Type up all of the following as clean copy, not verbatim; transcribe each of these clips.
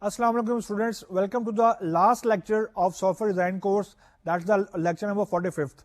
Assalamu alaikum students, welcome to the last lecture of software design course, that's the lecture number 45th.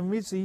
MVC,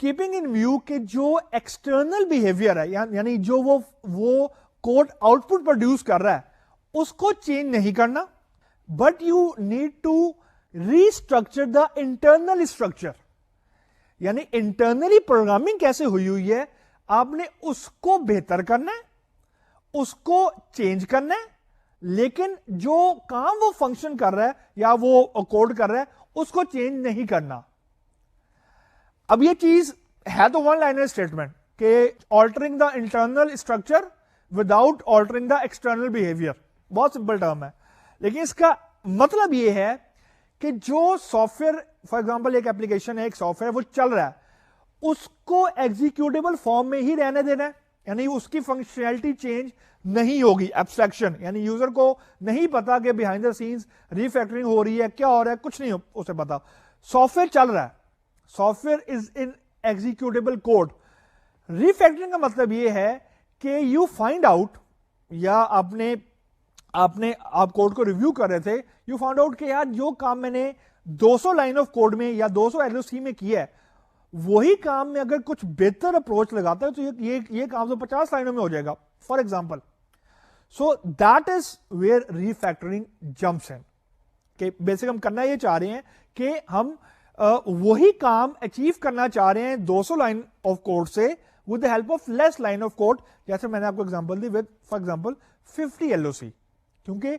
keeping in view کہ جو external behaviour ہے یعنی جو وہ code out put produce کر رہا ہے اس کو چینج نہیں کرنا, but you need to restructure the internal structure. یعنی انٹرنلی پروگرامنگ کیسے ہوئی ہے آپ نے اس کو بہتر کرنا ہے, اس کو چینج کرنا ہے, لیکن جو کام وہ فنکشن کر رہا ہے یا وہ کوڈ کر رہا ہے اس کو چینج نہیں کرنا. اب یہ چیز ہے تو ون لائنر اسٹیٹمنٹ کہ altering the internal structure without altering the external behaviour, بہت سمپل ٹرم ہے, لیکن اس کا مطلب یہ ہے کہ جو سافٹ ویئر, فار ایگزامپل ایک ایپلیکیشن ہے, ایک سافٹ ویئر وہ چل رہا ہے, اس کو ایگزیکیوٹیبل فارم میں ہی رہنے دینا ہے, یعنی اس کی فنکشنلٹی چینج نہیں ہوگی. ایبسٹریکشن یعنی یوزر کو نہیں پتا کہ بیہائنڈ دا سینس ریفیکٹرنگ ہو رہی ہے, کیا ہو رہا ہے, کچھ نہیں اسے پتا. سافٹ ویئر چل رہا ہے, software is an executable code. Refactoring کا مطلب یہ ہے کہ یو فائنڈ آؤٹ, یا آپ کوڈ کو ریویو کر رہے تھے, یو فائنڈ آؤٹ کہ یار جو کام میں نے 200 لائن آف کوڈ میں یا 200 LOC میں کیا ہے, وہی کام میں اگر کچھ بہتر اپروچ لگاتا ہے تو یہ کام تو 50 لائنوں میں ہو جائے گا, for example. So that is where refactoring jumps in. کہ بیسک ہم کرنا یہ چاہ رہے ہیں کہ ہم وہی کام اچیو کرنا چاہ رہے ہیں 200 لائن آف کوڈ سے with the help of less line of code, جیسے میں نے آپ کو ایگزامپل دی ود فار ایگزامپل 50 LOC. کیونکہ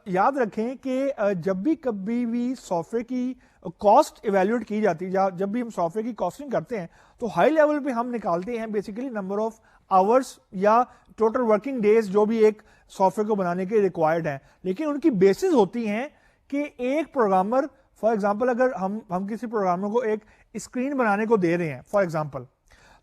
یاد رکھیں کہ جب بھی کبھی بھی سافٹ ویئر کی کاسٹ ایویلویٹ کی جاتی ہے, جب بھی ہم سافٹ ویئر کی کاسٹنگ کرتے ہیں تو ہائی لیول پہ ہم نکالتے ہیں بیسیکلی نمبر آف آورس یا ٹوٹل ورکنگ ڈیز جو بھی ایک سافٹ ویئر کو بنانے کے ریکوائرڈ ہیں, لیکن ان کی بیسز ہوتی ہیں کہ ایک پروگرامر, فار ایگزامپل اگر ہم کسی پروگرامر کو ایک اسکرین بنانے کو دے رہے ہیں فار ایگزامپل,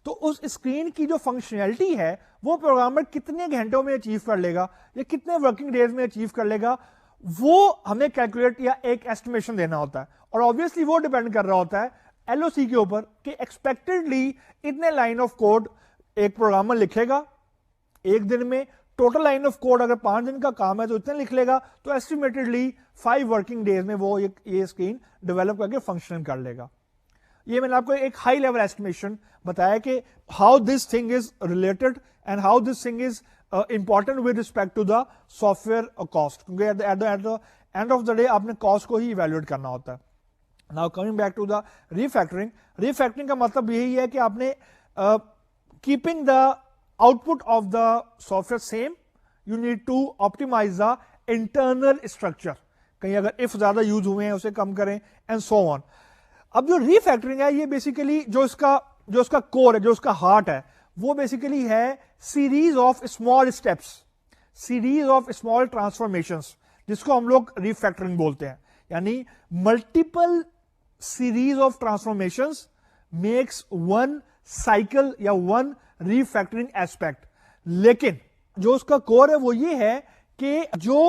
تو اس اسکرین کی جو فنکشنلٹی ہے وہ پروگرامر کتنے گھنٹوں میں اچیو کر لے گا یا کتنے ورکنگ ڈیز میں اچیو کر لے گا, وہ ہمیں کیلکولیٹ یا ایک ایسٹیمیشن دینا ہوتا ہے. اور obviously وہ ڈیپینڈ کر رہا ہوتا ہے LOC کے اوپر کہ ایکسپیکٹڈلی اتنے لائن آف کوڈ ایک پروگرامر لکھے گا ایک دن میں. ٹوٹل لائن آف کوڈ اگر 5 دن کا کام ہے تو اتنے لکھ لے گا, تو ایسٹیمیٹڈلی 5 ورکنگ ڈیز میں وہ یہ اسکرین ڈیولپ کر کے فنکشن کر لے گا. یہ میں نے آپ کو ایک ہائی لیول ایسٹیمیشن بتایا کہ how this thing is related and how this thing is important with respect to the software cost, کیونکہ at the end of the day آپ نے کاسٹ کو ہی ایویلویٹ کرنا ہوتا ہے. Now coming back to the refactoring, refactoring کا مطلب یہی ہے کہ آپ نے keeping the output of the software same, you need to optimize the internal structure. کہیں اگر if زیادہ یوز ہوئے ہیں اسے کم کریں and so on. اب جو ریفیکٹرنگ ہے یہ بیسیکلی جو اس کا کور ہے, جو اس کا ہارٹ ہے, وہ بیسیکلی ہے series of small steps, series of small transformations, جس کو ہم لوگ ریفیکٹرنگ بولتے ہیں. یعنی multiple series of transformations makes one cycle یا one refactoring aspect. لیکن جو اس کا کور ہے وہ یہ ہے کہ جو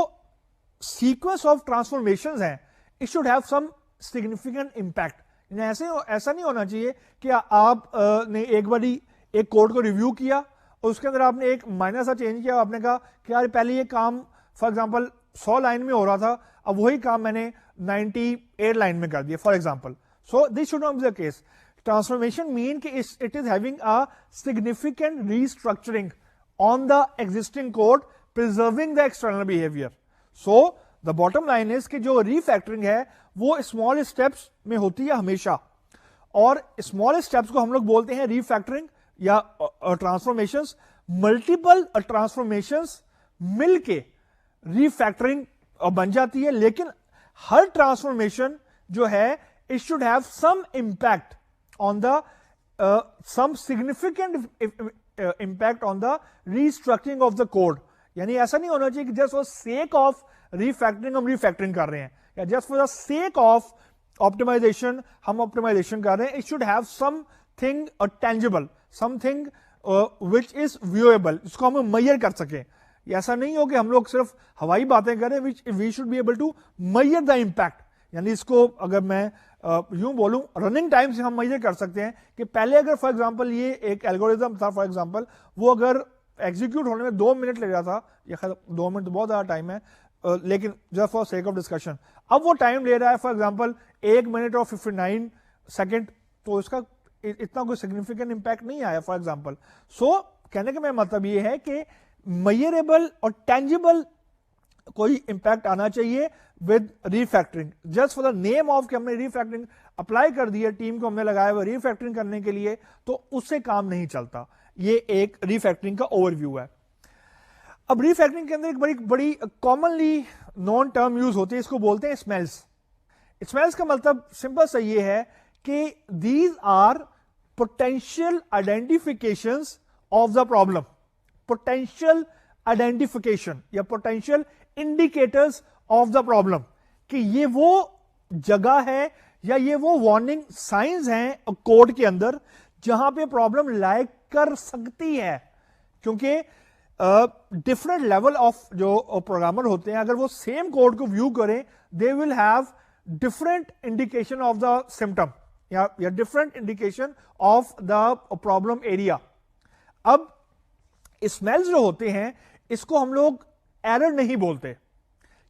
sequence of transformations ہیں it should have some significant impact. ایسا نہیں ہونا چاہیے کہ آپ نے ایک باری ایک کوڈ کو ریویو کیا اور اس کے اندر آپ نے ایک مائنر سا چینج کیا, آپ نے کہا کہ یار پہلے یہ کام فار ایگزامپل 100 لائن میں ہو رہا تھا, اب وہی کام میں نے 98 لائن میں کر دیا for example. So this should not be the case. Transformation mean کہ it is having a significant restructuring on the existing code preserving the external behaviour. So the bottom line is کہ جو ریفیکٹرنگ ہے وہ small steps میں ہوتی ہے ہمیشہ, اور اسمال اسٹیپس کو ہم لوگ بولتے ہیں ریفیکٹرنگ یا ٹرانسفارمیشنس. ملٹیپل ٹرانسفارمیشنس مل کے ریفیکٹرنگ بن جاتی ہے, لیکن ہر ٹرانسفارمیشن جو ہے it should have some impact on the some significant impact on the restructuring of the code. یعنی ایسا نہیں ہونا چاہیے کہ just for sake of refactoring ہم refactoring کر رہے ہیں, یا just for the sake of optimization ہم optimization کر رہے ہیں. It should have something tangible, something which is viewable, جس کو ہم میئر کر سکیں. ایسا نہیں ہو کہ ہم لوگ صرف ہوائی باتیں کریں, which we should be able to measure the impact. یعنی اس کو اگر میں یوں بولوں رننگ ٹائم سے ہم میجر کر سکتے ہیں کہ پہلے اگر فار ایگزامپل یہ ایک الگوریزم تھا فار ایگزامپل, وہ اگر ایگزیکیوٹ ہونے میں 2 منٹ لگ رہا تھا, یا خیر 2 منٹ تو بہت زیادہ ٹائم ہے, لیکن just for sake of discussion اب وہ ٹائم لے رہا ہے فار ایگزامپل 1 منٹ اور 59 سیکنڈ, تو اس کا اتنا کوئی سگنیفیکینٹ امپیکٹ نہیں آیا فار ایگزامپل. سو کہنے کا میرا مطلب یہ ہے کہ میئریبل اور ٹینجیبل کوئی امپیکٹ آنا چاہیے with refactoring. Just for the name of کہ ہم نے ریفیکٹرنگ اپلائی کر دی ہے, ٹیم کو ہم نے لگایا ہوا ریفیکٹرنگ کرنے کے لیے, تو اس سے کام نہیں چلتا. یہ ایک ریفیکٹرنگ کا اوور ویو ہے. اب ریفیکٹرنگ کے اندر ایک بڑی کامنلی نون ٹرم یوز ہوتی ہے, اس کو بولتے ہیں اسمیلس. اسمیلس کا مطلب سمپل سا یہ ہے کہ these are potential identifications of the problem. Potential identification یا potential indicators of the problem, کہ یہ وہ جگہ ہے یا یہ وہ وارننگ سائنز ہیں کوڈ کے اندر جہاں پہ پرابلم لائک کر سکتی ہے. کیونکہ ڈفرنٹ لیول آف جو پروگرامر ہوتے ہیں, اگر وہ سیم کوڈ کو ویو کریں, they will have different indication of the symptom یا different indication of the problem area. اب اسمیلز جو ہوتے ہیں اس کو ہم لوگ ایرر نہیں بولتے,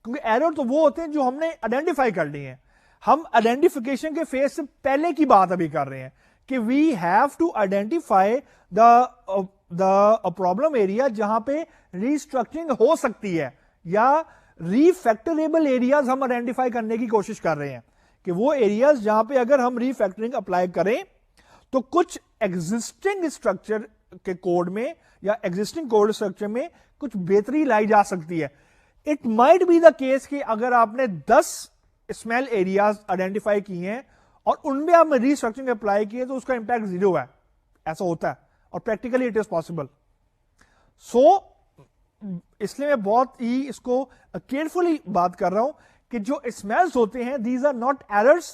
کیونکہ ایرر تو وہ ہوتے ہیں جو ہم نے آئیڈینٹیفائی کر لی ہیں. ہم آئیڈینٹیفیکیشن کے فیز سے پہلے کی بات ابھی کر رہے ہیں کہ we have to identify the problem area جہاں پہ ریسٹرکچرنگ ہو سکتی ہے, یا ریفیکٹریبل ایریاز ہم آئیڈینٹیفائی کرنے کی کوشش کر رہے ہیں کہ وہ ایریاز جہاں پہ اگر ہم ریفیکٹرنگ اپلائی کریں تو کچھ ایگزسٹنگ اسٹرکچر کے کوڈ میں یا ایگزسٹنگ کوڈ اسٹرکچر میں کچھ بہتری لائی جا سکتی ہے. It might be the case کہ اگر آپ نے 10 اسمیل ایریاز آئیڈینٹیفائی کی ہیں اور ان میں آپ نے ریسٹرکچرنگ اپلائی کی ہے تو اس کا امپیکٹ 0 ہے. ایسا ہوتا ہے اور پریکٹیکلی اٹ از پاسبل. سو اس لیے میں بہت ہی اس کو کیئرفلی بات کر رہا ہوں کہ جو اسمیلز ہوتے ہیں these are not errors,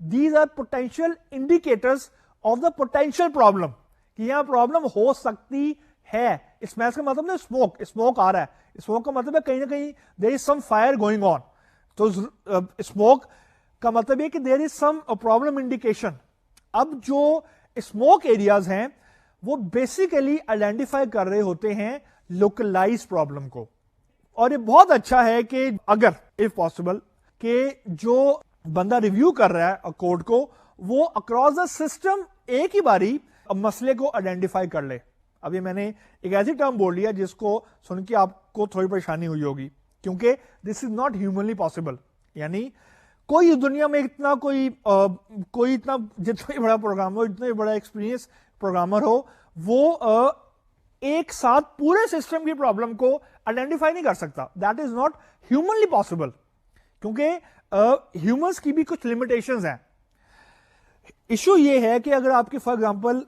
these are potential indicators of the potential problem, کہ یہاں پرابلم ہو سکتی ہے. اسمیلز کا مطلب نا اسموک آ رہا ہے, اسموک کا مطلب ہے کہیں نہ کہیں دیر از سم فائر گوئنگ آن. تو اسموک کا مطلب یہ کہ دیر از سم پرابلم انڈیکیشن. اب جو اسموک ایریاز ہیں وہ بیسیکلی آئیڈینٹیفائی کر رہے ہوتے ہیں لوکلائز پرابلم کو. اور یہ بہت اچھا ہے کہ اگر اف پاسبل کہ جو بندہ ریویو کر رہا ہے کوڈ کو وہ اکراس دا سسٹم ایک ہی باری مسئلے کو آئیڈینٹیفائی کر لے. اب یہ میں نے ایک ایسی ٹرم بول لیا جس کو سن کے آپ کو تھوڑی پریشانی ہوئی ہوگی, کیونکہ دس از ناٹ ہیومنلی پاسبل. یعنی کوئی دنیا میں اتنا کوئی اتنا جتنا ہی بڑا پروگرامر, اتنا ہی بڑا ایکسپیرینس پروگرامر ہو, وہ ایک ساتھ پورے سسٹم کی پرابلم کو آئیڈینٹیفائی نہیں کر سکتا. That is not humanly possible, کیونکہ ہیومنس کی بھی کچھ لمیٹیشنز ہیں. ایشو یہ ہے کہ اگر آپ کی for example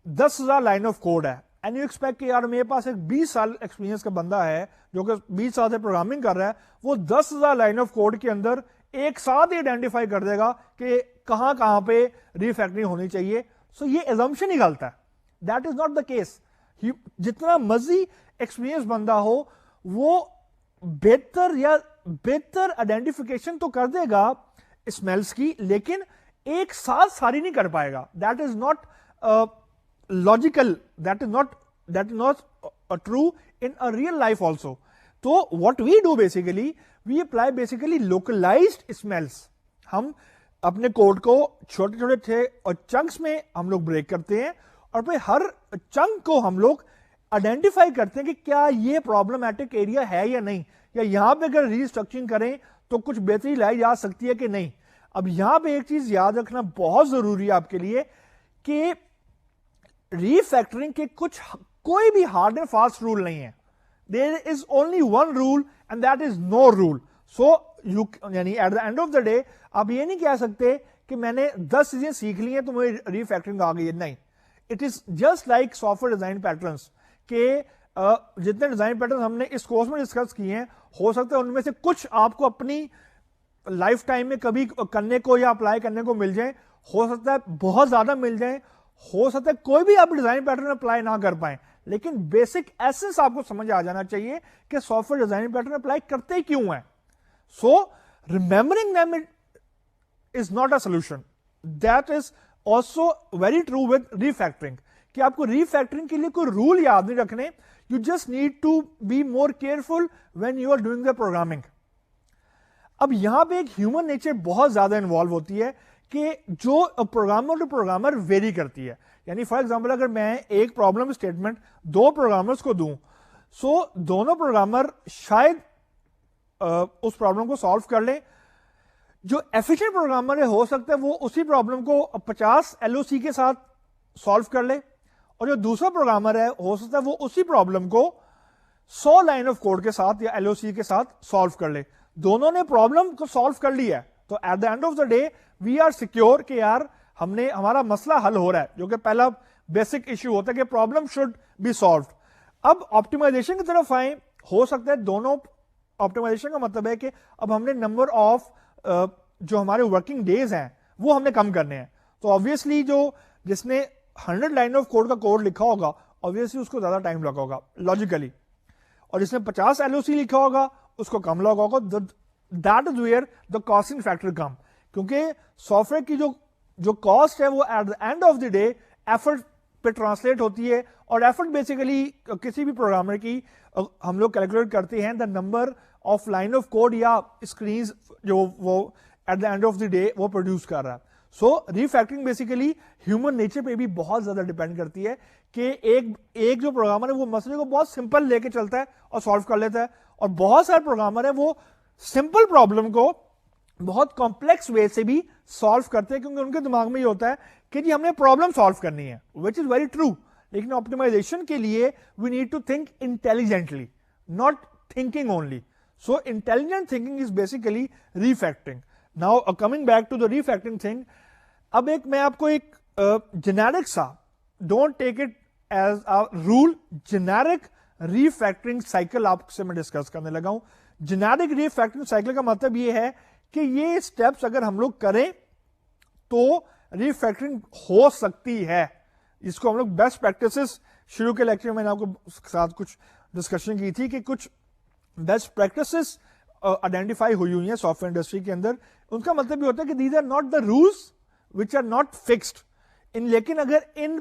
10,000 line of code ہے اینڈ یو ایکسپیکٹ کہ یار میرے پاس ایک 20 سال ایکسپیرینس کا بندہ ہے جو کہ 20 سال سے پروگرامنگ کر رہا ہے, وہ 10,000 لائن آف کوڈ کے اندر ایک ساتھ ہی آئیڈینٹیفائی کر دے گا کہ کہاں کہاں پہ ریفیکٹرنگ ہونی چاہیے. سو یہ ایزمپشن ہی غلط ہے. That is not the case. جتنا مرضی ایکسپیرینس بندہ ہو وہ بہتر آئیڈینٹیفیکیشن تو کر دے گا اسمیلز کی, لیکن ایک ساتھ ساری نہیں کر پائے گا. That is not logical, that is not true in real life also. تو what we do basically we apply basically localised smells. ہم اپنے کوڈ کو چھوٹے چھوٹے تھے اور چنکس میں ہم لوگ بریک کرتے ہیں, اور پھر ہر چنک کو ہم لوگ آئیڈینٹیفائی کرتے ہیں کہ کیا یہ پرابلمٹک ایریا ہے یا نہیں, یا یہاں پہ اگر ریسٹرکچرنگ کریں تو کچھ بہتری لائی جا سکتی ہے کہ نہیں. اب یہاں پہ ایک چیز یاد رکھنا بہت ضروری ہے آپ کے لیے کہ ریفیکٹرنگ کے کوئی بھی ہارڈ اینڈ فاسٹ رول نہیں ہے. There is only one rule and that is no rule. So یعنی at the end of the day آپ یہ نہیں کہہ سکتے کہ میں نے 10 چیزیں سیکھ لی ہیں تو مجھے ریفیکٹرنگ آ گئی ہے. نہیں, it is just like soft where design patterns, کہ جتنے ڈیزائن پیٹرن ہم نے اس کورس میں ڈسکس کیے ہیں ہو سکتا ہے ان میں سے کچھ آپ کو اپنی لائف ٹائم میں کبھی کرنے کو یا اپلائی کرنے کو مل جائیں, ہو سکتا ہے بہت زیادہ مل جائیں, ہو سکتا ہے کوئی بھی آپ ڈیزائن پیٹرن اپلائی نہ کر پائیں, لیکن بیسک ایسنس آپ کو سمجھ آ جانا چاہیے کہ soft where design pattern apply کرتے کیوں ہیں. سو remembering them is not a solution. That is also very true with refactoring. کہ آپ کو ریفیکٹرنگ کے لیے کوئی رول یاد نہیں رکھنے, you just need to be more careful when you are doing the programming. اب یہاں پہ ایک ہیومن نیچر بہت زیادہ انوالو ہوتی ہے کہ جو پروگرامر ٹو پروگرامر ویری کرتی ہے. یعنی فار ایگزامپل اگر میں ایک پرابلم اسٹیٹمنٹ دو پروگرامرز کو دوں, سو دونوں پروگرامر شاید اس پرابلم کو سالو کر لیں. جو ایفیشینٹ پروگرامر ہے ہو سکتا ہے وہ اسی پرابلم کو 50 LOC کے ساتھ سالو کر لے, اور جو دوسرا پروگرامر ہے ہو سکتا ہے وہ اسی پرابلم کو 100 لائن آف کوڈ کے ساتھ یا LOC کے ساتھ سالو کر لے. دونوں نے پرابلم کو سالو کر لیا ہے, تو at the end of the day we are secure کہ یار ہمارا مسئلہ حل ہو رہا ہے, جو کہ پہلا بیسک ایشو ہوتا ہے کہ پرابلم شوڈ بی سالوڈ. اب آپٹیمائزیشن کی طرف آئیں, ہو سکتا ہے دونوں آپٹیمائزیشن کا مطلب ہے کہ اب ہم نے نمبر آف جو ہمارے ورکنگ ڈیز ہیں وہ ہم نے کم کرنے ہیں. تو آبویسلی جس نے 100 لائن آف کوڈ کا کوڈ لکھا ہوگا آبویسلی اس کو زیادہ ٹائم لگا ہوگا لاجیکلی, اور جس نے 50 LOC لکھا ہوگا اس کو کم لگا ہوگا. That is where the costing factor come, کیونکہ سافٹ ویئر کی جو کاسٹ ہے وہ at the end of the day effort پہ ٹرانسلیٹ ہوتی ہے, اور ایفرٹ بیسیکلی کسی بھی پروگرامر کی ہم لوگ کیلکولیٹ کرتے ہیں the number of line of code یا اسکرینز جو وہ at the end of the day وہ پروڈیوس کر رہا ہے. So refactoring basically human nature پہ بھی بہت زیادہ ڈیپینڈ کرتی ہے کہ ایک جو پروگرامر ہے وہ مسئلے کو بہت سمپل لے کے چلتا ہے اور سالو کر لیتا ہے, اور بہت سارے پروگرامر ہیں وہ سمپل پرابلم کو بہت کمپلیکس وے سے بھی سالو کرتے ہیں, کیونکہ ان کے دماغ میں یہ ہوتا ہے کہ جی ہم نے پرابلم سالو کرنی ہے, وچ از ویری ٹرو. لیکن آپٹیمائزیشن کے لیے we need to think intelligently, not thinking only. So intelligent thinking is basically refactoring. Now coming back to the refactoring thing, اب میں آپ کو ایک جنیرک سا, don't take it as a rule, generic refactoring cycle آپ سے میں discuss کرنے لگا ہوں. جنیرک ریفیکٹرنگ سائیکل کا مطلب یہ ہے کہ یہ اسٹیپس اگر ہم لوگ کریں تو ریفیکٹرنگ ہو سکتی ہے. اس کو ہم لوگ بیسٹ پریکٹسز شروع کے لیکچر میں نے آپ کو ساتھ کچھ ڈسکشن کی تھی کہ کچھ بیسٹ پریکٹسز آئیڈینٹیفائی ہوئی ہیں سافٹ ویئر انڈسٹری کے اندر. ان کا مطلب یہ ہوتا ہے کہ these are not the rules which are not fixed لیکن اگر ان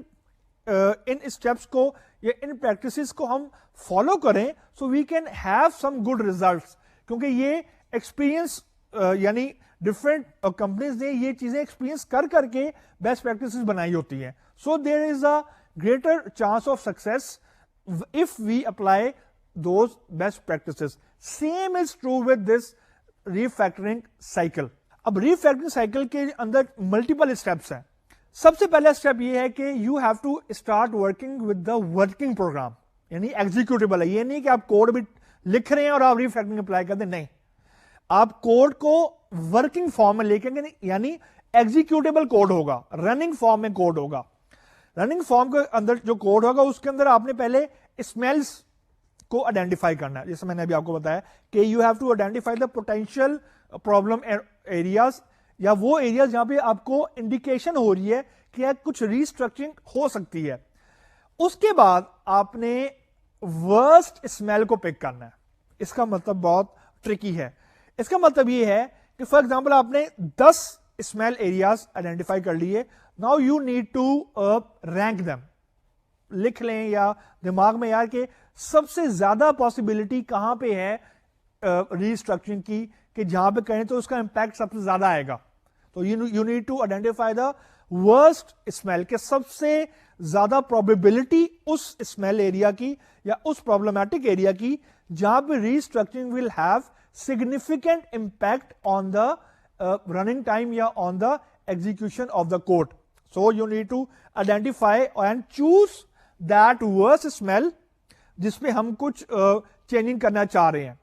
اسٹیپس کو یا ان پریکٹسز کو ہم فالو کریں so we can have some good results, کیونکہ یہ ایکسپیرئنس یعنی ڈفرینٹ کمپنیز نے یہ چیزیں ایکسپیرئنس کر کے بیسٹ پریکٹسز بنائی ہوتی ہیں. So there is a greater chance of success if we apply those best practices. Same is true with this refactoring cycle. اب refactoring cycle کے اندر multiple steps ہیں. سب سے پہلا اسٹیپ یہ ہے کہ you have to start working with the working program, یعنی executable ہے. یہ نہیں کہ آپ کوڈ بھی لکھ رہے ہیں اور آپ ریفیکٹرنگ اپلائی کر دیں, نہیں, آپ کوڈ کو ورکنگ فارم میں لے کے, یعنی ایگزیکیوٹیبل کوڈ ہوگا, رننگ فارم میں کوڈ ہوگا. رننگ فارم کے اندر جو کوڈ ہوگا اس کے اندر آپ نے پہلے اسمیلس کو آئیڈینٹیفائی کرنا ہے, جیسے میں نے ابھی آپ کو بتایا کہ you have to identify the potential problem areas, یا وہ ایریاز جہاں پہ آپ کو انڈیکیشن ہو رہی ہے کہ کچھ ریسٹرکچرنگ ہو سکتی ہے. اس کے بعد آپ نے ورسٹ اسمیل کو پک کرنا ہے. اس کا مطلب بہت ٹرکی ہے. اس کا مطلب یہ ہے کہ فار ایگزامپل آپ نے 10 اسمیل ایریاز آئیڈینٹیفائی کر لیے. Now you need to rank them. لکھ لیں یا دماغ میں یار کہ سب سے زیادہ پاسبلٹی کہاں پہ ہے ریسٹرکچرنگ کی, کہ جہاں پہ کریں تو اس کا امپیکٹ سب سے زیادہ آئے گا. تو you need to identify the worst smell, کہ سب سے زیادہ probability اس اسمیل ایریا کی یا اس پرابلمٹک ایریا کی جہاں پہ restructuring will have significant impact on the running time یا on the execution of the code. So you need to identify and choose that worst smell جس میں ہم کچھ چینجنگ کرنا چاہ رہے ہیں.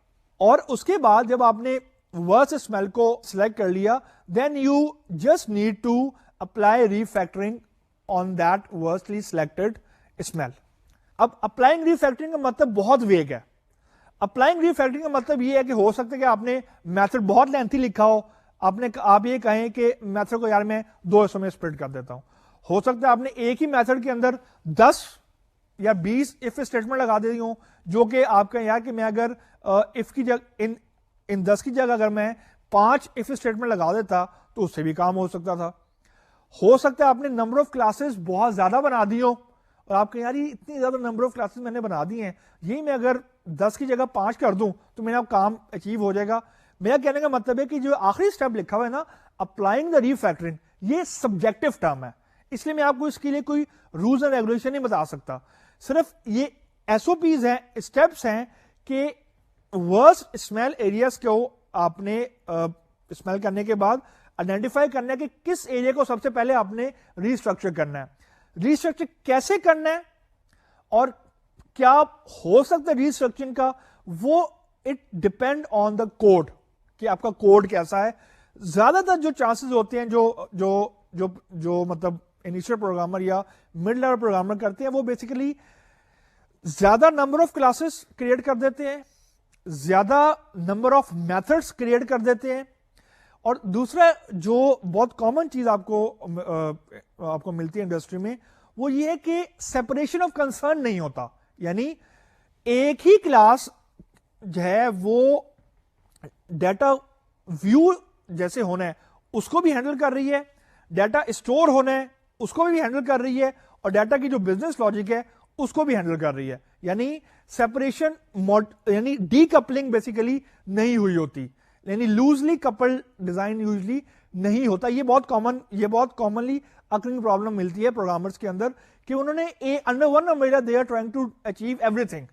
اور اس کے بعد جب آپ نے worst smell کو سلیکٹ کر لیا then you just need to apply refactoring on that worstly selected smell. اب applying refactoring کا مطلب بہت ویگ ہے. applying refactoring کا مطلب یہ ہے کہ ہو سکتا ہے کہ آپ نے میتھڈ بہت لینتھی لکھا ہو, آپ یہ کہیں کہ میتھڈ کو یار میں 2 حصوں میں سپلٹ کر دیتا ہوں. ہو سکتا ہے آپ نے ایک ہی میتھڈ کے اندر 10 یا 20 اف اسٹیٹمنٹ لگا دی ہوں, جو کہ آپ کہیں یار کہ میں اگر اف کی جگہ ان 10 کی جگہ اگر میں 5 اف اسٹیٹمنٹ لگا دیتا تو اس سے بھی کام ہو سکتا تھا. ہو سکتا ہے آپ نے نمبر آف کلاسز بہت زیادہ بنا دی ہوں اور آپ کہیں یار یہ اتنی زیادہ نمبر آف کلاسز میں نے بنا دی ہیں, یہی میں اگر 10 کی جگہ 5 کر دوں تو میرا کام اچیو ہو جائے گا. میرا کہنے کا مطلب ہے کہ جو آخری اسٹیپ لکھا ہوا ہے نا, اپلائنگ دا ریفیکٹرنگ, یہ سبجیکٹو ٹرم ہے, اس لیے میں آپ کو اس کے لیے کوئی رولز اینڈ ریگولیشن نہیں بتا سکتا. صرف یہ ایس او پیز ہیں, اسٹیپس ہیں کہ ورسٹ اسمیل ایریاز کو آپ نے اسمیل کرنے کے بعد آئیڈینٹیفائی کرنا ہے کہ کس ایریا کو سب سے پہلے آپ نے ریسٹرکچر کرنا ہے, ریسٹرکچر کیسے کرنا ہے اور کیا ہو سکتا ہے ریسٹرکچرنگ کا, وہ it depend on the code کہ آپ کا کوڈ کیسا ہے. زیادہ تر جو چانسز ہوتے ہیں جو مطلب انیشیل پروگرامر یا مڈ لیول پروگرامر کرتے ہیں, وہ بیسیکلی زیادہ نمبر آف کلاسز کریٹ کر دیتے ہیں, زیادہ نمبر آف میتھڈس کریٹ کر دیتے ہیں, اور دوسرا جو بہت کامن چیز آپ کو ملتی ہے انڈسٹری میں, وہ یہ ہے کہ سیپریشن آف کنسرن نہیں ہوتا. یعنی ایک ہی کلاس جو ہے وہ ڈیٹا ویو جیسے ہونا ہے اس کو بھی ہینڈل کر رہی ہے, ڈیٹا اسٹور ہونا ہے اس کو بھی ہینڈل کر رہی ہے, اور ڈیٹا کی جو بزنس لاجک ہے اس کو بھی ہینڈل کر رہی ہے. یعنی سیپریشن یعنی ڈی کپلنگ بیسیکلی نہیں ہوئی ہوتی, یعنی لوزلی کپل ڈیزائن یوزلی نہیں ہوتا. یہ بہت کامنلی اکرنگ پرابلم ملتی ہے پروگرامرز کے اندر کہ انہوں نے under one umbrella they are trying to achieve everything.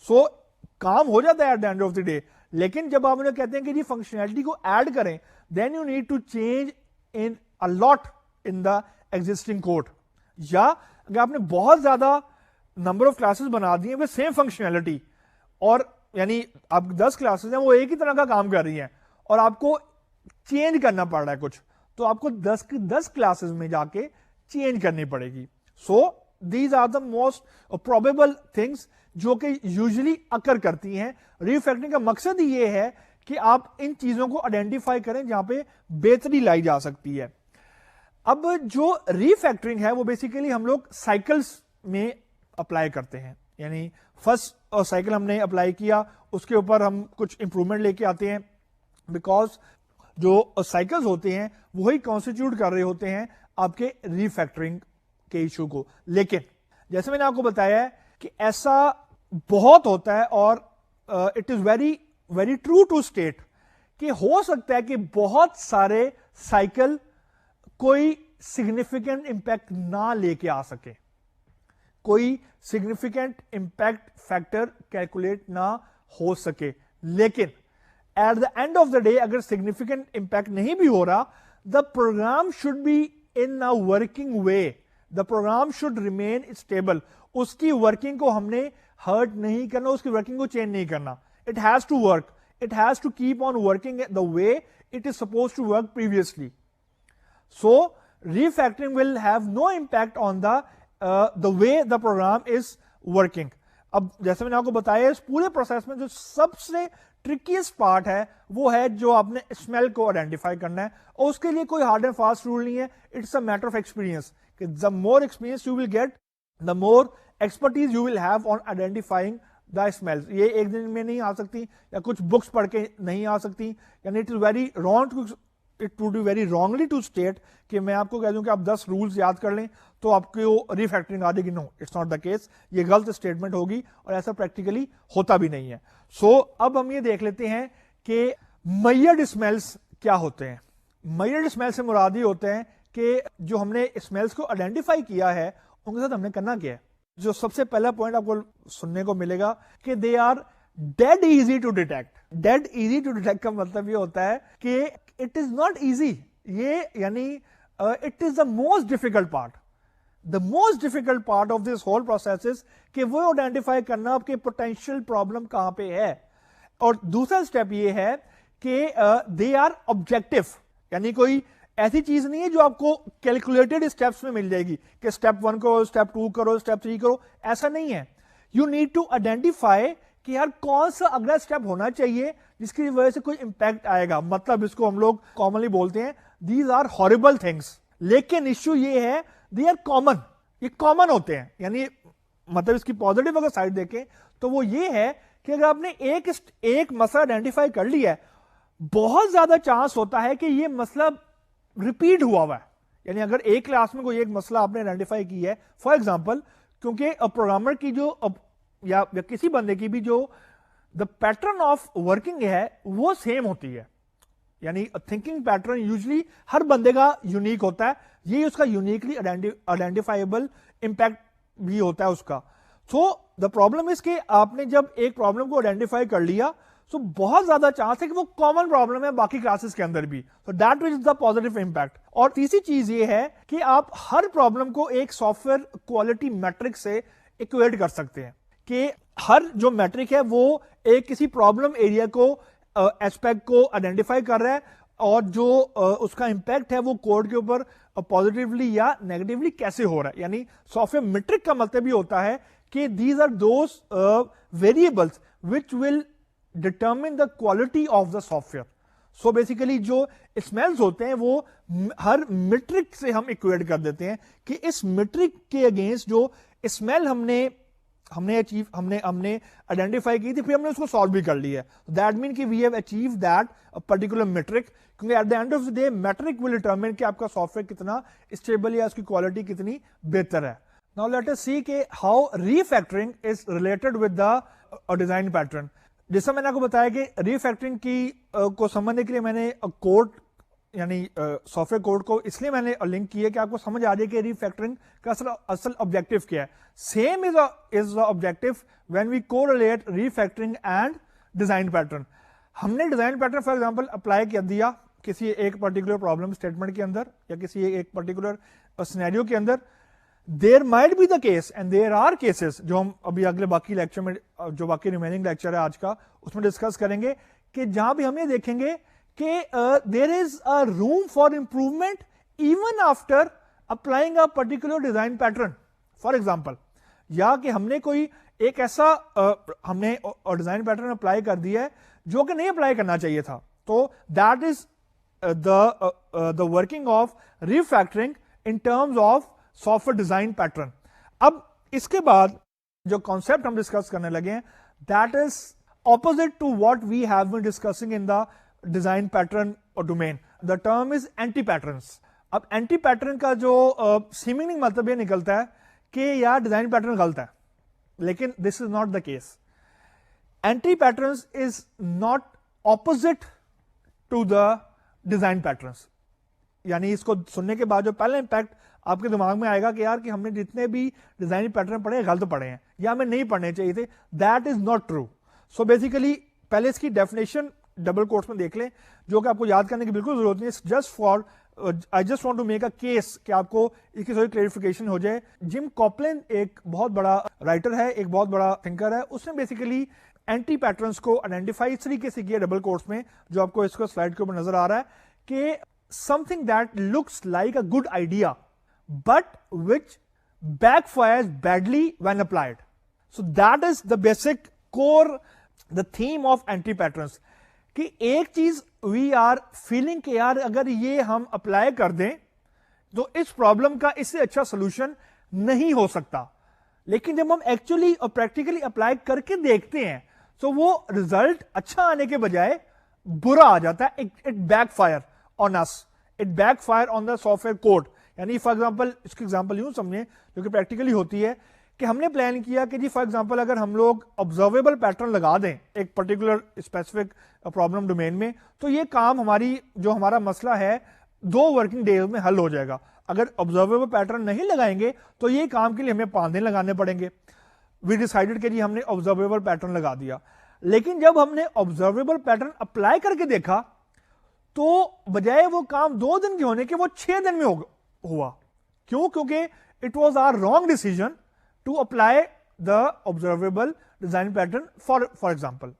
So کام ہو جاتا ہے at the end of the day, لیکن جب آپ انہیں کہتے ہیں کہ جی فنکشنلٹی کو ایڈ کریں, then you need to change in a lot in the existing code. یا اگر آپ نے بہت زیادہ نمبر آف کلاسز بنا دی ہیں ود سیم فنکشنلٹی, اور یعنی آپ 10 کلاسز ہیں وہ ایک ہی طرح کا کام کر رہی ہیں اور آپ کو چینج کرنا پڑ رہا ہے کچھ, تو آپ کو 10 کلاسز میں جا کے چینج کرنی پڑے گی. So these are the most probable things جو کہ یوزلی اکر کرتی ہیں. ریفیکٹرنگ کا مقصد ہی یہ ہے کہ آپ ان چیزوں کو آئیڈینٹیفائی کریں جہاں پہ بہتری لائی جا سکتی ہے. اب جو ریفیکٹرنگ ہے وہ بیسیکلی ہم لوگ سائیکلز میں اپلائی کرتے ہیں. یعنی فرسٹ سائیکل ہم نے اپلائی کیا, اس کے اوپر ہم کچھ امپروومنٹ لے کے آتے ہیں, بیکاز جو سائیکلز ہوتے ہیں وہی کانسٹیٹیوٹ کر رہے ہوتے ہیں آپ کے ریفیکٹرنگ کے ایشو کو. لیکن جیسے میں نے آپ کو بتایا ہے کہ ایسا بہت ہوتا ہے, اور it is very very true to state کہ ہو سکتا ہے کہ بہت سارے سائیکل کوئی سگنیفیکنٹ امپیکٹ نہ لے کے آ سکے, کوئی سگنیفیکنٹ امپیکٹ فیکٹر کیلکولیٹ نہ ہو سکے. لیکن at the end of the day اگر سگنیفیکنٹ امپیکٹ نہیں بھی ہو رہا, the program should be in a working way, the program should remain stable. اس کی ورکنگ کو ہم نے ہرٹ نہیں کرنا, اس کی ورکنگ کو چینج نہیں کرنا. It has to work, it has to keep on working the way it is suppose to work previously. So refactoring will have no impact on the way the program is working. اب جیسے میں نے آپ کو بتایا اس پورے process میں جو سب سے ٹرکیسٹ پارٹ ہے وہ ہے جو آپ نے اسمیل کو آئیڈینٹیفائی کرنا ہے, اور اس کے لیے کوئی ہارڈ اینڈ فاسٹ رول نہیں ہے. It's a matter of experience کہ the more experience you will get, the more expertise you will have on identifying the smells. یہ ایک دن میں نہیں آ سکتی, یا کچھ بکس پڑھ کے نہیں آ سکتی. یعنی it is very wrong to it would be very wrongly to state کہ میں آپ کو کہہ دوں کہ آپ 10 رولز یاد کر لیں تو آپ کو ریفیکٹرنگ آ جائے گی. نو, اٹس ناٹ دا کیس. یہ غلط اسٹیٹمنٹ ہوگی اور ایسا پریکٹیکلی ہوتا بھی نہیں ہے. سو اب ہم یہ دیکھ لیتے ہیں کہ میئرڈ اسمیلز کیا ہوتے ہیں. میئرڈ اسمیل سے مراد یہ ہوتے ہیں کہ جو ہم نے اسمیلز کو آئیڈینٹیفائی کیا ہے ان کے ساتھ ہم نے کرنا کیا ہے. جو سب سے پہلا پوائنٹ آپ کو سننے کو ملے گا کہ they are dead easy to detect. Dead easy to detect کا مطلب یہ ہوتا ہے کہ اٹ از ناٹ ایزی. یہ یعنی it is the most difficult part. The most difficult part of this whole process کہ وہ آئیڈینٹیفائی کرنا آپ کے پوٹینشیل پرابلم کہاں پہ ہے. اور دوسرا اسٹیپ یہ ہے کہ دے آر آبجیکٹو, یعنی کوئی ایسی چیز نہیں ہے جو آپ کو کیلکولیٹڈ اسٹیپس میں مل جائے گی کہ اسٹیپ 1 کرو, اسٹیپ 2 کرو, اسٹیپ 3 کرو. ایسا نہیں ہے. یو نیڈ ٹو آئیڈینٹیفائی کہ یار کون سا اگلا اسٹیپ ہونا چاہیے جس کی وجہ سے کوئی امپیکٹ آئے گا. مطلب اس کو ہم لوگ کامنلی بولتے ہیں دیز آر ہاربل تھنگس. لیکن ایشو یہ ہے دے آر کامن, یہ کامن ہوتے ہیں. یعنی مطلب اس کی پازیٹیو اگر سائڈ دیکھیں تو وہ یہ ہے کہ اگر آپ نے ایک مسئلہ آئیڈینٹیفائی کر لیا ہے, بہت زیادہ چانس ہوتا ہے کہ یہ مسئلہ ریپیٹ ہوا ہے. یعنی اگر ایک کلاس میں کوئی ایک مسئلہ آپ نے آئیڈینٹیفائی کی ہے, فار ایگزامپل, کیونکہ پروگرامر کی جو یا کسی بندے کی بھی جو دا پیٹرن آف ورکنگ ہے وہ سیم ہوتی ہے. یعنی تھنکنگ پیٹرن یوزلی ہر بندے کا یونیک ہوتا ہے, یہ اس کا یونیکلی آئیڈینٹیفائیبل امپیکٹ بھی ہوتا ہے اس کا. سو دا پرابلم از کہ آپ نے جب ایک پرابلم کو آئیڈینٹیفائی کر لیا تو بہت زیادہ چانس ہے کہ وہ کامن پرابلم ہے باقی کلاسز کے اندر بھی, so that is the positive impact. اور تیسری چیز یہ ہے کہ آپ ہر پرابلم کو ایک سافٹ ویئر کوالٹی میٹرک سے ایکویٹ کر سکتے ہیں کہ ہر جو میٹرک ہے وہ ایک کسی پرابلم ایریا کو ایسپیکٹ کو آئیڈینٹیفائی کر رہا ہے, اور جو اس کا امپیکٹ ہے وہ کوڈ کے اوپر پازیٹیولی یا نیگیٹولی کیسے ہو رہا ہے. یعنی سافٹ ویئر میٹرک کا مطلب یہ ہوتا ہے کہ these are those variables which will determine the quality of the software. So basically جو smells ہوتے ہیں وہ ہر میٹرک سے ہم ایکویٹ کر دیتے ہیں کہ اس میٹرک کے اگینسٹ جو اسمیل ہم نے آئیڈینٹیفائی کی تھی, پھر ہم نے اس کو سالو بھی کر لیا ہے. دیٹ مین کہ we have achieve that particular metric, کیونکہ at the end of the day metric will determine کہ آپ کا سافٹ ویئر کتنا اسٹیبل یا اس کی کوالٹی کتنی بہتر ہے. Now let us see کہ how refactoring is related with the design pattern. جیسا میں نے آپ کو بتایا کہ ریفیکٹرنگ کی کو سمجھنے کے لیے میں نے کوڈ یعنی سافٹ ویئر کوڈ کو اس لیے میں نے لنک کیا کہ آپ کو سمجھ آ جائے کہ ریفیکٹرنگ کا اصل آبجیکٹو کیا ہے. Same as the objective when we correlate refactoring and design pattern. ہم نے design pattern for example apply کر دیا کسی ایک پرٹیکولر پرابلم اسٹیٹمنٹ کے اندر یا کسی ایک پرٹیکولر سینیریو کے اندر. There might be the case and there are cases جو ہم ابھی اگلے باقی لیکچر میں جو باقی ریمیننگ لیکچر ہے آج کا اس میں ڈسکس کریں گے کہ جہاں بھی ہم یہ دیکھیں گے کہ there is a room for improvement even after applying a particular design pattern. For example, یا کہ ہم نے کوئی ایک ایسا ہم نے ڈیزائن پیٹرن اپلائی کر دیا ہے جو کہ نہیں اپلائی کرنا چاہیے تھا, تو that is the working of refactoring in terms of soft where design pattern. اب اس کے بعد جو کانسیپٹ ہم ڈسکس کرنے لگے ہیں that is opposite to what we have been discussing in the design pattern اور domain. The term is anti patterns. اب اینٹی پیٹرن کا جو سیمنگ مطلب یہ نکلتا ہے کہ یار ڈیزائن پیٹرن غلط ہے, لیکن this is not the case. Anti patterns is not opposite to the design patterns. یعنی اس کو سننے کے بعد جو پہلا امپیکٹ آپ کے دماغ میں آئے گا کہ یار کہ ہم نے جتنے بھی ڈیزائن پیٹرن پڑھے غلط پڑھے ہیں یا ہمیں نہیں پڑھنے چاہیے تھے. That is not true. So basically پہلے اس کی ڈیفینیشن ڈبل کوٹس میں دیکھ لیں جو کہ آپ کو یاد کرنے کی بالکل ضرورت نہیں ہے. Just for I just want to make a case کہ آپ کو اس کی تھوڑی کلیریفیکیشن ہو جائے. جم کوپلین ایک بہت بڑا رائٹر ہے, ایک بہت بڑا تھنکر ہے. اس نے بیسیکلی اینٹی پیٹرنس کو آئیڈینٹیفائی اس طریقے سے کیا ڈبل کوٹس میں جو آپ کو اس کو سلائڈ کے اوپر نظر آ رہا ہے کہ something that looks like a good idea but which backfires badly when applied. So that is the basic core, the theme of anti-patterns. کہ ایک چیز we are feeling کہ یار اگر یہ ہم اپلائی کر دیں تو اس پرابلم کا اس سے اچھا سولوشن نہیں ہو سکتا, لیکن جب ہم ایکچولی اور پریکٹیکلی اپلائی کر کے دیکھتے ہیں تو وہ ریزلٹ اچھا آنے کے بجائے برا آ جاتا ہے. It back fire on us, it backfire on the software code. یعنی فار ایگزامپل اس کی ایگزامپل یوں سمجھیں جو کہ پریکٹیکلی ہوتی ہے کہ ہم نے پلان کیا کہ جی فار ایگزامپل اگر ہم لوگ آبزرویبل پیٹرن لگا دیں ایک پرٹیکولر اسپیسیفک پرابلم ڈومین میں تو یہ کام ہمارا مسئلہ ہے 2 ورکنگ ڈیز میں حل ہو جائے گا. اگر آبزرویبل پیٹرن نہیں لگائیں گے تو یہ کام کے لیے ہمیں 5 دن لگانے پڑیں گے. وی ڈیسائیڈڈ کہ جی ہم نے آبزرویبل پیٹرن لگا دیا, لیکن جب ہم نے آبزرویبل پیٹرن اپلائی کر کے دیکھا تو بجائے وہ کام 2 دن کے ہونے کے وہ 6 دن میں ہوا. کیوں؟ کیونکہ it was are wrong decision to apply the observable design pattern for example.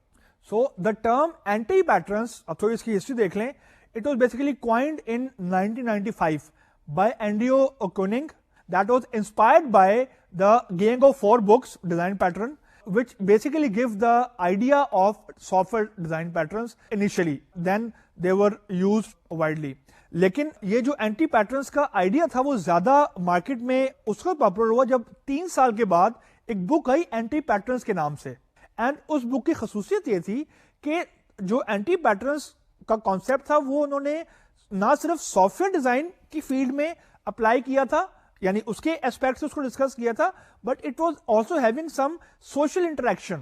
So the term anti patterns, اب تھوڑی اس کی ہسٹری دیکھ لیں. It was basically coined in 1995 by Andrew Koenig. That was inspired by the gang of 4 books design pattern which basically give the idea of software design patterns initially, then they were used widely. لیکن یہ جو anti patterns کا idea تھا وہ زیادہ market میں اس وقت popular ہوا جب 3 سال کے بعد ایک بک آئی اینٹی پیٹرنس کے نام سے. اینڈ اس بک کی خصوصیت یہ تھی کہ جو اینٹی پیٹرنس کا کانسیپٹ تھا وہ انہوں نے نہ صرف سافٹ ویئر ڈیزائن کی فیلڈ میں اپلائی کیا تھا, یعنی اس کے ایسپیکٹ سے اس کو ڈسکس کیا تھا, but it was also having some social interaction.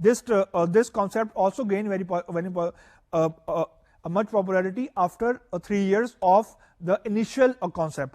this concept also gained very much popularity after 3 years of the initial concept.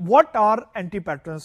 what are anti patterns,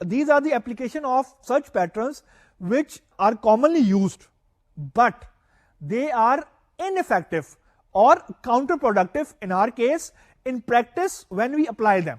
these are the application of such patterns which are commonly used but they are ineffective or counterproductive in our case in practice when we apply them.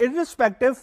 irrespective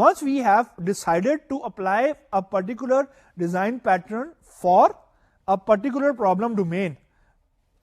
once we have decided to apply a particular design pattern for a particular problem domain,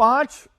5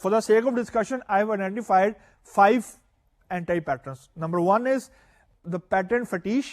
for the sake of discussion I have identified 5 anti patterns. Number 1 is the pattern fetish,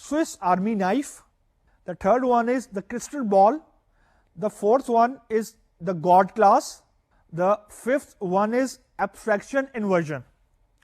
Swiss Army knife. The third one is the crystal ball. The fourth one is the God class. The fifth one is abstraction inversion.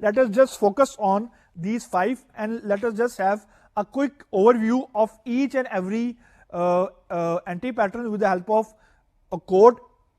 Let us just focus on these 5 and let us just have a quick overview of each and every anti pattern with the help of a code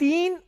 3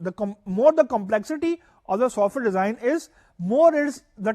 the complexity of the software design is, more is the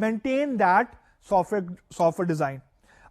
maintain that software design.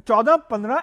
14-15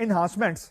enhancements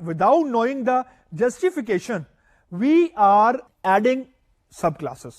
without knowing the justification we are adding subclasses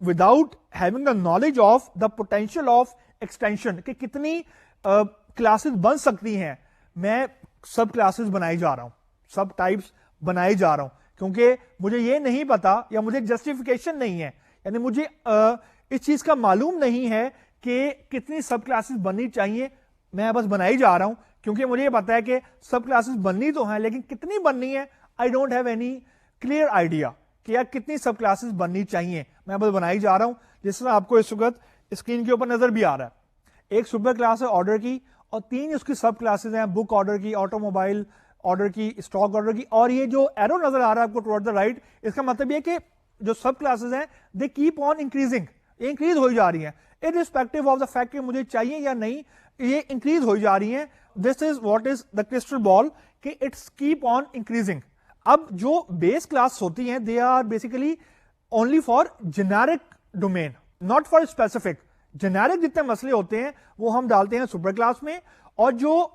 without having the knowledge of the potential of extension کہ کتنی classes بن سکتی ہیں. میں سب classes بنائی جا رہا ہوں, sub types بنائی جا رہا ہوں, کیونکہ مجھے یہ نہیں پتا یا مجھے جسٹیفیکیشن نہیں ہے, یعنی مجھے اس چیز کا معلوم نہیں ہے کہ کتنی سب کلاسز بننی چاہیے. میں بس بنائی جا رہا ہوں کیونکہ مجھے یہ پتا ہے کہ سب کلاسز بننی تو ہیں, لیکن کتنی بننی ہے I don't have any clear idea کہ یار کتنی سب کلاسز بننی چاہیے. میں بس بنائی جا رہا ہوں. جس طرح آپ کو اس وقت اسکرین کے اوپر نظر بھی آ رہا ہے, ایک سپر کلاس ہے آرڈر کی, اور 3 اس کی سب کلاسز ہیں, بک آرڈر کی, آٹو موبائل آرڈر کی, اسٹاک آرڈر کی. اور یہ جو ایرو نظر آ رہا ہے آپ کو ٹوورڈ دا رائٹ, اس کا مطلب یہ کہ جو سب کلاسز ہیں دے کیپ آن انکریزنگ, یہ انکریز ہوئی جا رہی ہیں irrespective آف دا فیکٹ کہ مجھے چاہیے یا نہیں, یہ انکریز ہوئی جا رہی ہیں. دس is what is the crystal بال کہ اٹس کیپ آن انکریزنگ. اب جو بیس کلاس ہوتی ہیں they are basically only for generic domain, not for specific. Generic جتنے مسئلے ہوتے ہیں وہ ہم ڈالتے ہیں سپر کلاس میں, اور جو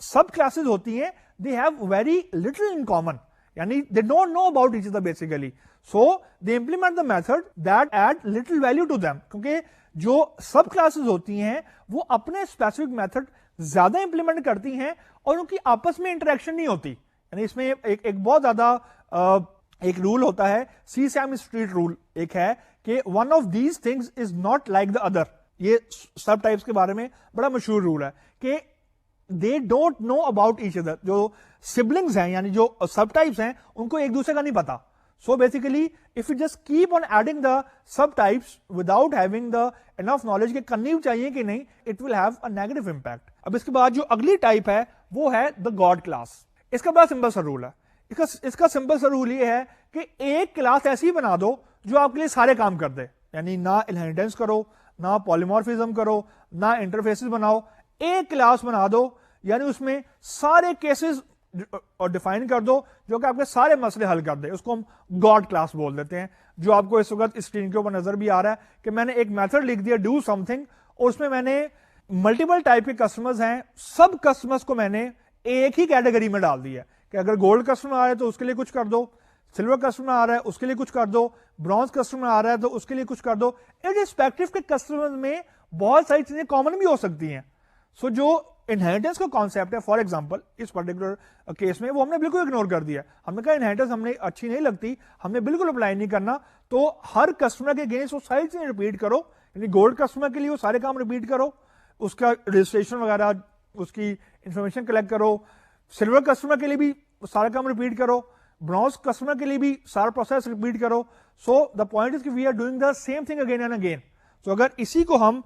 سب کلاسز ہوتی ہیں they have very little in common, یعنی they don't know about each other basically, so they implement the method that add little value to them. کیونکہ جو سب کلاسز ہوتی ہیں وہ اپنے اسپیسیفک میتھڈ زیادہ امپلیمنٹ کرتی ہیں اور ان کی آپس میں انٹریکشن نہیں ہوتی. یعنی اس میں ایک بہت زیادہ ایک رول ہوتا ہے, سی سیم اسٹریٹ رول ایک ہے کہ one of these things is not like the other. یہ سب ٹائپس کے بارے میں بڑا مشہور رول ہے کہ they don't know about each other. جو سبلنگز ہیں یعنی جو سب ٹائپس ہیں ان کو ایک دوسرے کا نہیں پتا. So basically if you just keep on adding the sub types without having the enough knowledge کہ کرنی چاہیے کہ نہیں, it will have a negative impact. اب اس کے بعد جو اگلی ٹائپ ہے وہ ہے دا گاڈ کلاس. اس کا بڑا سمپل سا رول ہے. اس کا سمپل سا رول یہ ہے کہ ایک کلاس ایسی بنا دو جو آپ کے لیے سارے کام کر دے, یعنی نہ انہیریٹنس کرو, نہ پالیمورفزم کرو, نہ انٹرفیسز بناؤ. ایک کلاس بنا دو یعنی اس میں سارے کیسز اور ڈیفائن کر دو جو کہ آپ کے سارے مسئلے حل کر دے. اس کو ہم گاڈ کلاس بول دیتے ہیں. جو آپ کو اس وقت اسکرین کے اوپر نظر بھی آ رہا ہے کہ میں نے ایک میتھڈ لکھ دیا ڈو سم تھنگ, اور اس میں نے ملٹیپل ٹائپ کے کسٹمرز ہیں, سب کسٹمرز کو میں نے ایک ہی کیٹیگری میں ڈال دیا کہ اگر گولڈ کسٹمر آ رہا ہے تو اس کے لیے کچھ کر دو, سلور کسٹمر آ رہا ہے اس کے لیے کچھ کر دو, برونز کسٹمر آ رہا ہے تو اس کے لیے کچھ کر دو. irrespective کے کسٹمر میں بہت ساری چیزیں کامن بھی ہو سکتی ہیں. سو جو انہیریٹنس کا کانسیپٹ ہے فار ایگزامپل اس پرٹیکولر کیس میں وہ ہم نے بالکل اگنور کر دیا. ہم نے کہا انہیریٹنس ہم نے اچھی نہیں لگتی, ہم نے بالکل اپلائی نہیں کرنا. تو ہر کسٹمر کے اگینسٹ وہ ساری چیزیں ریپیٹ کرو, یعنی گولڈ کسٹمر کے لیے وہ سارے کام ریپیٹ کرو, اس کا رجسٹریشن وغیرہ اس کی انفارمیشن کلیکٹ کرو. سلور کسٹمر کے لیے بھی سارا کام ریپیٹ کرو, برونز کسٹمر کے لیے بھی سارا پروسیس ریپیٹ کرو. سو دا پوائنٹ از کہ we are doing the same thing again and again. تو اگر اسی کو ہم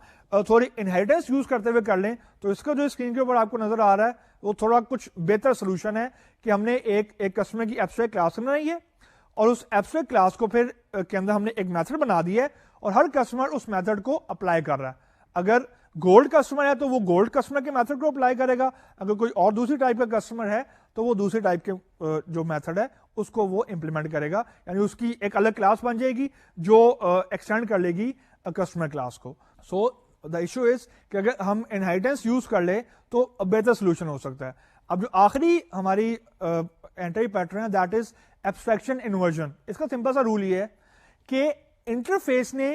تھوڑی انہیریٹنس یوز کرتے ہوئے کر لیں تو اس کا جو اسکرین کے اوپر آپ کو نظر آ رہا ہے وہ تھوڑا کچھ بہتر سولوشن ہے کہ ہم نے ایک کسٹمر کی ایبسٹریکٹ کلاس بنائی ہے, اور اس ایبسٹریکٹ کلاس کو پھر کے اندر ہم نے ایک میتھڈ بنا دی ہے, اور ہر کسٹمر اس میتھڈ کو اپلائی کر رہا ہے. اگر گولڈ کسٹمر ہے تو وہ گولڈ کسٹمر کے میتھڈ کو اپلائی کرے گا, اگر کوئی اور دوسری ٹائپ کا کسٹمر ہے تو وہ دوسری ٹائپ کے جو میتھڈ ہے اس کو وہ امپلیمنٹ کرے گا, یعنی اس کی ایک الگ کلاس بن جائے گی جو ایکسٹینڈ کر لے گی کسٹمر کلاس کو. سو دا ایشو از کہ اگر ہم انہیریٹنس یوز کر لیں تو بہتر سولوشن ہو سکتا ہے. اب جو آخری ہماری انٹری پیٹرن ہے دیٹ از ایبسٹریکشن انورژن. اس کا سمپل سا رول یہ ہے کہ انٹرفیس نے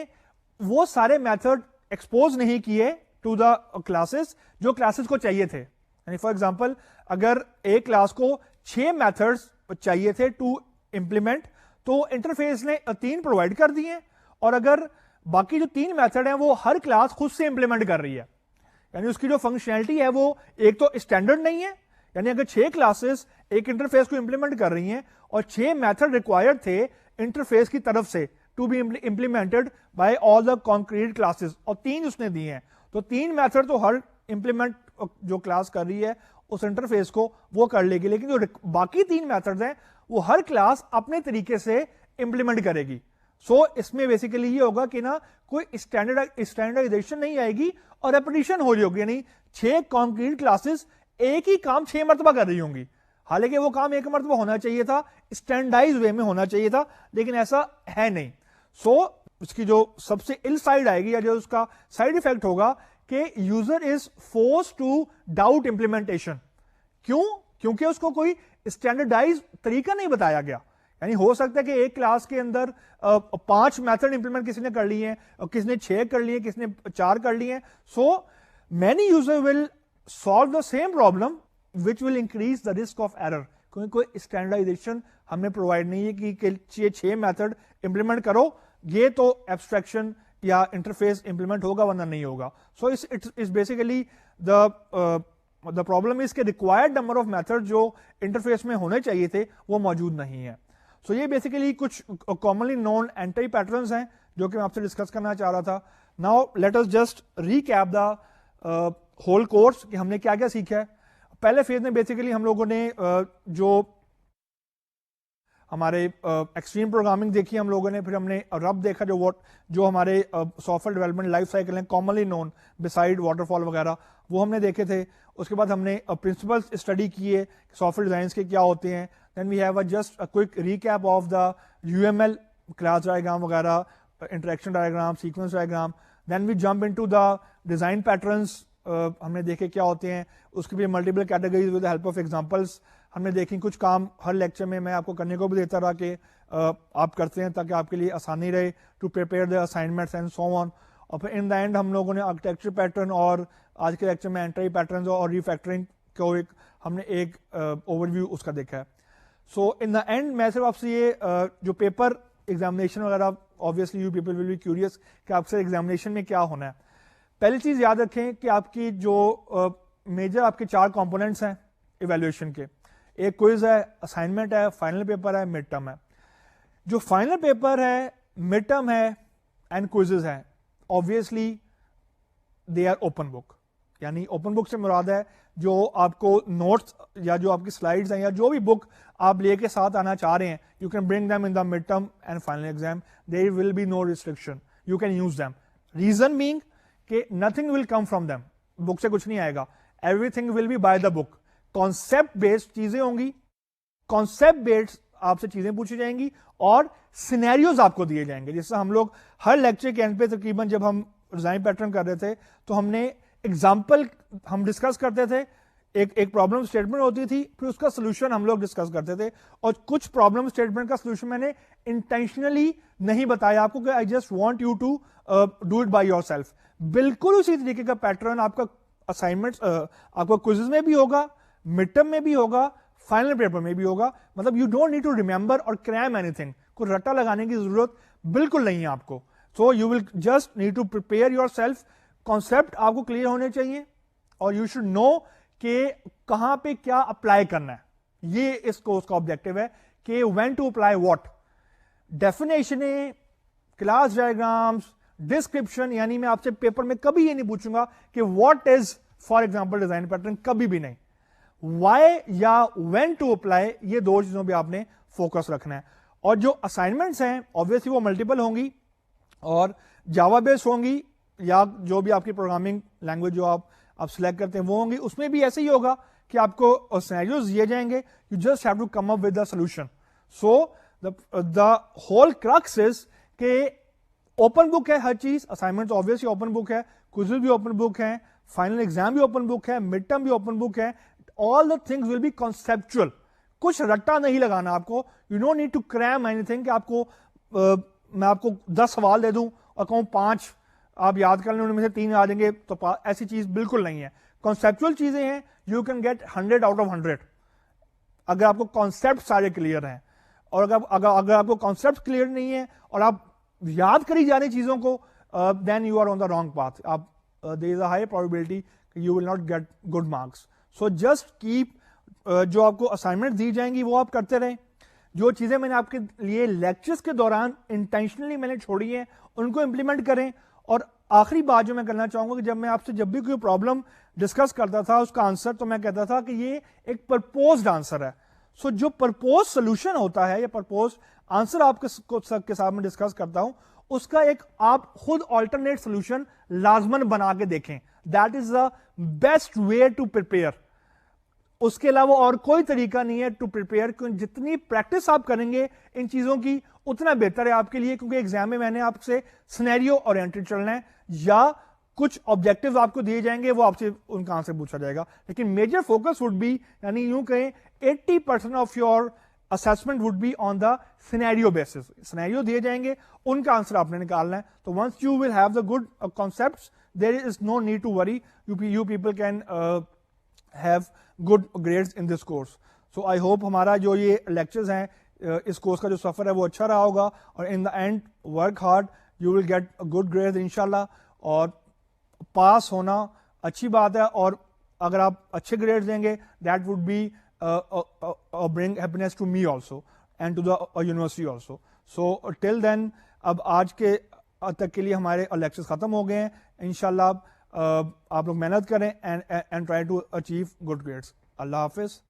وہ سارے میتھڈ ایکسپوز نہیں کیے ٹو دا کلاسز جو کلاسز کو چاہیے تھے. یعنی فار ایگزامپل اگر ایک کلاس کو 6 میتھڈز چاہیے تھے ٹو امپلیمنٹ تو انٹرفیس نے 3 پرووائڈ کر دیے, اور اگر باقی جو 3 میتھڈ ہیں وہ ہر کلاس خود سے امپلیمنٹ کر رہی ہے, یعنی اس کی جو فنکشنلٹی ہے وہ ایک تو اسٹینڈرڈ نہیں ہے. یعنی اگر 6 کلاسز ایک انٹرفیس کو امپلیمنٹ کر رہی ہیں اور 6 میتھڈ ریکوائرڈ تھے انٹرفیس کی طرف سے to be implemented by all the concrete classes, اور 3 اس نے دیے ہیں, تو 3 میتھڈ تو ہر امپلیمنٹ جو کلاس کر رہی ہے اس انٹرفیس کو وہ کر لے گی, لیکن جو باقی 3 میتھڈ ہیں وہ ہر کلاس اپنے طریقے سے امپلیمنٹ کرے گی. سو اس میں بیسیکلی یہ ہوگا کہ نا کوئی اسٹینڈرڈائزیشن نہیں آئے گی اور ریپیٹیشن ہو رہی ہوگی, یعنی 6 کانکریٹ کلاسز ایک ہی کام 6 مرتبہ کر رہی ہوں گی, حالانکہ وہ کام ایک مرتبہ ہونا چاہیے تھا, اسٹینڈرڈائز وے میں ہونا چاہیے تھا, لیکن ایسا ہے نہیں. سو اس کی جو سب سے ال سائڈ آئے گی یا جو اس کا سائڈ افیکٹ ہوگا کہ user is force to doubt implementation. کیوں؟ کیونکہ اس کو کوئی اسٹینڈرڈائز طریقہ نہیں بتایا گیا. یعنی ہو سکتا ہے کہ ایک کلاس کے اندر 5 میتھڈ امپلیمنٹ کسی نے کر لی ہیں اور کسی نے 6 کر لی ہیں, کسی نے 4 کر لی ہیں. So many user will solve the same problem which will increase the risk of error, کیونکہ کوئی اسٹینڈرڈائزیشن ہمیں پرووائڈ نہیں ہے کہ یہ 6 میتھڈ امپلیمنٹ کرو, یہ تو ایبسٹریکشن یا انٹرفیس امپلیمنٹ ہوگا ورنہ نہیں ہوگا. سو اس بیسیکلی دا پرابلم از کہ ریکوائرڈ نمبر آف میتھڈ جو انٹرفیس میں ہونے چاہیے تھے وہ موجود نہیں ہے. سو یہ بیسیکلی کچھ کامنلی نون اینٹی پیٹرنس ہیں جو کہ میں آپ سے ڈسکس کرنا چاہ رہا تھا. Now let us just recap the whole course کہ ہم نے کیا کیا سیکھا ہے. پہلے فیز میں بیسیکلی ہم لوگوں نے جو ہمارے ایکسٹریم پروگرامنگ دیکھی ہم لوگوں نے, پھر ہم نے رب دیکھا جو ہمارے software development life cycle ہیں commonly known beside waterfall وغیرہ, وہ ہم نے دیکھے تھے. اس کے بعد ہم نے پرنسپلس اسٹڈی کیے سافٹ ویئر ڈیزائنس کے کیا ہوتے ہیں. Then we have just quick recap of the UML class diagram وغیرہ, interaction diagram, sequence diagram. Then we jump into the design patterns, ہم نے دیکھے کیا ہوتے ہیں. اس کے بھی multiple categories with help of examples ہم نے دیکھی. کچھ کام ہر لیکچر میں آپ کو کرنے کو بھی دیتا رہا کہ آپ کرتے ہیں تاکہ آپ کے لیے آسانی رہے to prepare the assignments and so on. اور پھر ان دا اینڈ ہم لوگوں نے آرکیٹیکچر پیٹرن اور آج کے لیکچر میں اینٹری پیٹرنز اور ریفیکٹرنگ کو ہم نے ایک اوور ویو اس کا دیکھا ہے. سو ان دا اینڈ میں صرف آپ سے یہ جو پیپر ایگزامینیشن وغیرہ obviously you people will be curious کہ آپ سے ایگزامینیشن میں کیا ہونا ہے. پہلی چیز یاد رکھیں کہ آپ کی جو میجر آپ کے 4 کمپوننٹس ہیں ایویلویشن کے, ایک کوئز ہے, اسائنمنٹ ہے, فائنل پیپر ہے, مڈ ٹرم ہے. جو فائنل پیپر ہے, مڈ ٹرم ہے اینڈ کوئزز ہیں, obviously they are open book. یعنی اوپن بک سے مراد ہے جو آپ کو نوٹس یا جو آپ کی سلائیڈز ہیں یا جو بھی بک آپ لے کے ساتھ آنا چاہ رہے ہیں, you can bring them in the mid term and final exam, there will be no restriction, you can use them. Reason being کہ nothing will come from them, book سے کچھ نہیں آئے گا, everything will be by the book. Concept based چیزیں ہوں گی, concept based آپ سے چیزیں پوچھی جائیں گی اور سینیریوز آپ کو دیے جائیں گے. جس سے ہم لوگ ہر لیکچر کے اینڈ پہ تقریباً جب ہم ڈیزائن پیٹرن کر رہے تھے تو ہم نے ایگزامپل ہم ڈسکس کرتے تھے, ایک پرابلم اسٹیٹمنٹ ہوتی تھی, پھر اس کا سولوشن ہم لوگ ڈسکس کرتے تھے. اور کچھ پرابلم اسٹیٹمنٹ کا سولوشن میں نے انٹینشنلی نہیں بتایا آپ کو کہ I just want you to do it by yourself. بالکل اسی طریقے کا پیٹرن آپ کا اسائنمنٹ آپ کا کوئزز میں بھی ہوگا, مڈ ٹرم میں بھی ہوگا, فائنل پیپر میں بھی ہوگا. مطلب you don't need to remember اور کریم اینی تھنگ, کوئی رٹا لگانے کی ضرورت بالکل نہیں ہے آپ کو. So you will just need to prepare yourself. Concept آپ کو کلیئر ہونے چاہیے اور یو شوڈ نو کہ کہاں پہ کیا اپلائی کرنا ہے. یہ اس کورس کا آبجیکٹو ہے کہ وین ٹو اپلائی واٹ. ڈیفینیشنیں, کلاس ڈائیگرامس, ڈسکرپشن, یعنی میں آپ سے پیپر میں کبھی یہ نہیں پوچھوں گا کہ what is for example design pattern, کبھی بھی نہیں. وائی یا وین ٹو اپلائی, یہ 2 چیزوں پہ آپ نے فوکس رکھنا ہے. اور جو اسائنمنٹس ہیں obviously وہ ملٹیپل ہوں گی اور جاوا بیس ہوں گی یا جو بھی آپ کی پروگرامنگ لینگویج جو آپ سلیکٹ کرتے ہیں وہ ہوں گی. اس میں بھی ایسے ہی ہوگا کہ آپ کو سینیریوز دیے جائیں گے, you just have to come up with the solution. So the whole crux is کہ اوپن بک ہے ہر چیز. اسائنمنٹ obviously اوپن بک ہے, کوئزز بھی اوپن بک ہیں, فائنل ایگزام بھی اوپن بک ہے, مڈ ٹرم بھی اوپن بک ہے. All the things will be conceptual. کچھ رٹا نہیں لگانا آپ کو. You don't need to cram anything کہ آپ کو میں آپ کو 10 سوال دے دوں اور کہوں 5 آپ یاد کر لیں, ان میں سے 3 آ جائیں گے, تو ایسی چیز بالکل نہیں ہے. کانسیپچل چیزیں ہیں, you can get 100 out of 100 اگر آپ کو کانسیپٹ سارے کلیئر ہیں. اور اگر آپ کو کانسیپٹ کلیئر نہیں ہے اور آپ یاد کری جا رہی چیزوں کو, then you are on the wrong path. آپ there is a high probability کہ you will not get good marks. So just keep جو آپ کو اسائنمنٹ دی جائیں گی وہ آپ کرتے رہیں. جو چیزیں میں نے آپ کے لیے لیکچرز کے دوران انٹینشنلی میں نے چھوڑی ہیں ان کو امپلیمنٹ کریں. اور آخری بات جو میں کرنا چاہوں گا کہ جب میں آپ سے جب بھی کوئی پرابلم ڈسکس کرتا تھا اس کا آنسر تو میں کہتا تھا کہ یہ ایک پرپوزڈ آنسر ہے. سو جو پرپوز سولوشن ہوتا ہے یا پرپوز آنسر آپ کے ساتھ میں ڈسکس کرتا ہوں, اس کا ایک آپ خود آلٹرنیٹ سولوشن لازمن بنا کے دیکھیں. That is the best way to prepare. اس کے علاوہ اور کوئی طریقہ نہیں ہے ٹو پریپیئر. جتنی پریکٹس آپ کریں گے ان چیزوں کی اتنا بہتر ہے آپ کے لیے, کیونکہ ایگزام میں نے آپ سے سینیریو اورینٹڈ چلنا ہے یا کچھ آبجیکٹیو آپ کو دیے جائیں گے وہ آپ سے ان کا آنسر پوچھا جائے گا. لیکن میجر فوکس وڈ بی, یعنی یوں کہیں 80% of your assessment would be on the scenario basis. Scenario دیے جائیں گے, ان کا آنسر آپ نے نکالنا ہے. تو once you will have the good concepts, there is no need to worry. You people can have good grades in this course. So I hope ہمارا جو یہ لیکچرز ہیں, اس کورس کا جو سفر ہے وہ اچھا رہا ہوگا, اور in the end work hard, you will get good grades انشاءاللہ. اور پاس ہونا اچھی بات ہے, اور اگر آپ اچھے گریڈ دیں گے, that would be bring happiness to me also and to the university also. So till then, اب آج کے تک کے لیے ہمارے لیکچرز ختم ہو گئے ہیں. انشاءاللہ آپ لوگ محنت کریں and try to achieve good grades. اللہ حافظ.